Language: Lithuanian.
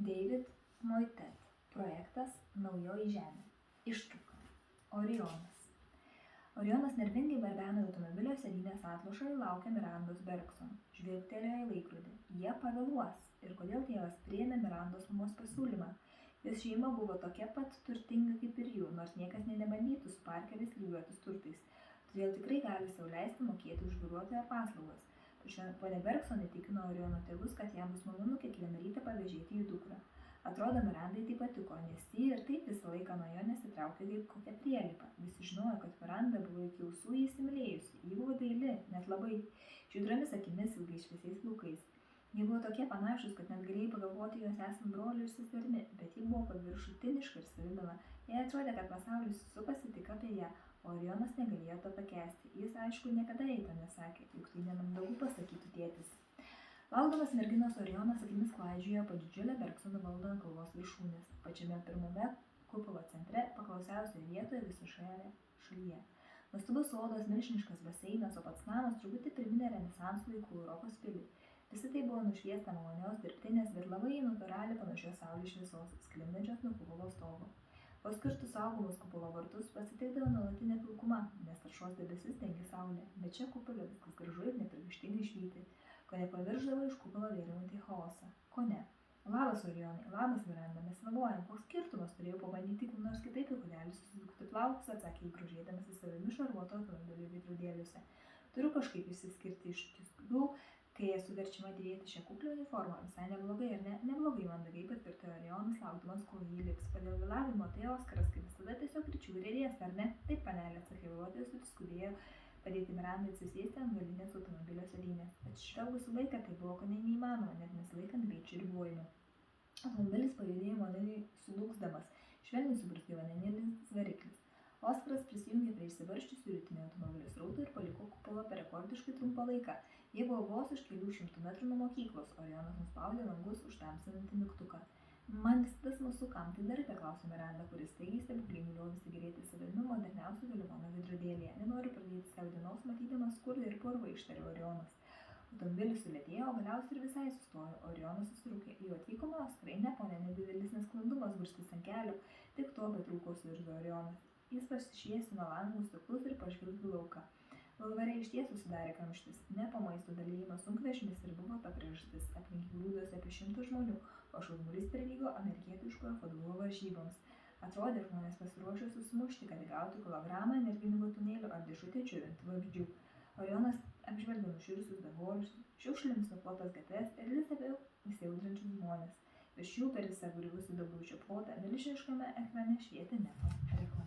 David Moitet. Projektas Naujoji Žemė. Ištrauka. Orionas. Orionas nervingai barbeno automobilio sėdynės atlošą ir laukė Mirandos Bergson. Žvilgtelėjo į laikrodį. Jie pavėluos. Ir kodėl tėvas priėmė Mirandos mamos pasiūlymą? Jos šeima buvo tokia pat turtinga kaip ir jų, nors niekas nebandytų su Parkeriais lygiuotis turtais. Todėl tikrai gali sau leisti mokėti už vairuotojo paslaugas. Tačiau ponia Bergson įtikino Oriono tėvus, kad jam bus malonu kiekvieną rytą pavėžėti jų dukrą. Atrodo, Mirandai tai patiko, nes ji ir taip visą laiką nuo jo nesitraukė kaip kokia prielipa. Visi žinojo, kad Miranda buvo iki ausų įsimylėjusi. Ji buvo daili, net labai, žydromis akimis, ilgai šviesiais plaukais. Jie buvo tokie panašus, kad net galėjai pagalvoti juos esant broliu ir seserimi, bet ji buvo paviršutiniška ir savimila. Jai atrodė, kad pasaulis supasi tik apie ją, o Orionas negalėjo to pakęsti. Jis, aišku, niekada jai to nesakė, juk tai nemandagu pasakytų tėtis. Laukdamas merginos Orionas akimis klaidžiojo po didžiulę Bergsono valdą kalvos viršūnės, pačiame pirmame kupulo centre, paklausiausioje vietoje visoje šalyje. Nuostabus sodas, milžiniškas baseinas, o pats namas truputį priminė renesanso laikų Europos pilį. Visi tai buvo nušviesta malonios dirbtinės, bet labai natūraliai panašios saulės šviesos, sklindančios nuo kupulo stogo. Vos kirtus saugomus kupulo vartus pasitikdavo nuolatinė pilkuma, nes taršos debesis dengia saulė, bet čia kupulio viskas gražu ir neprigaištingai švyti, ko nepavirždavo iš kupulo vėliavantį chaosą. Ko ne? Labas, Orionai, labas, Miranda, mes vėluojam, koks skirtumas, turėjau pabandyti kaip nors kitaip į kudelį susisukti plaukus, atsakė grožėdamas į savimi šarvuoto automobilio veidrodėliuose. Turiu kažkaip išsiskirti iš kitų, kai esu verčiama dėvėti šią kuklę uniformą. Visai neblogai, ar ne? Neblogai, mandagiai patvirtino Orionas, laukdamas, kol jį lips. Padėl vėlavimo tai Oskaras, kaip visada tiesiog ryčių ir ėdės, ar ne? Taip, panelė, atsakė vairuotojas ir skubėjo padėti Mirandai atsisėsti ant galinės automobilio sėdynės. Atsižvelgus į laiką tai buvo kone neįmanoma, net nesilaikant greičio ribojimų. Automobilis pajudėjo maloniai sulūksdamas, švelniai subruzgė vandenilis variklis. Oskaras prisijungė prie išsivaržčiusių rytinio automobilio srauto ir paliko kupolą per rekordiškai trumpą laiką. Jie buvo vos už kelių šimtų metrų nuo mokyklos, Orionas nuspaudė langus užtamsinantį mygtuką. Man visada smalsu, kam tai darėte, klausė Miranda, kuris staigiai stebuklingai liovėsi gėrėti savimi moderniausių telefono veidrodėlyje. Nenoriu pradėti savo dienos, matydamas skurdą ir purvą, ištarė Orionas. Automobilis sulėtėjo, o galiausiai ir visai sustojo. Orionas susirūkė. Jau atvykome, Oskarai, ne, ponė, nedidelis nesklandumas burstis ant kelių, tik to betrūko suirzgo Orionas. Jis pasišviesino langų stiklus ir pažvelgė lauką. Bulvare išties susidarė kamštis. Ne po maisto dalyjimas sunkvežimis ir buvo ta priežastis. Aplink grūdosi apie 100 žmonių, o šurmulys prilygo amerikietiškojo futbolo varžyboms. Atrodė, žmonės pasiruošė susimušti, kad gautų kilogramą energinių batonėlių ar dėžutę džiovintų vabzdžių. Orionas apžvelgė nušiurusius dangoraižius, šiukšlėmis nuklotas gatves ir vis labiau įsiaudrinčius žmones. Virš jų per visą griuvusį daugiaučių plotą milžiniškame ekrane švietė neto reklama.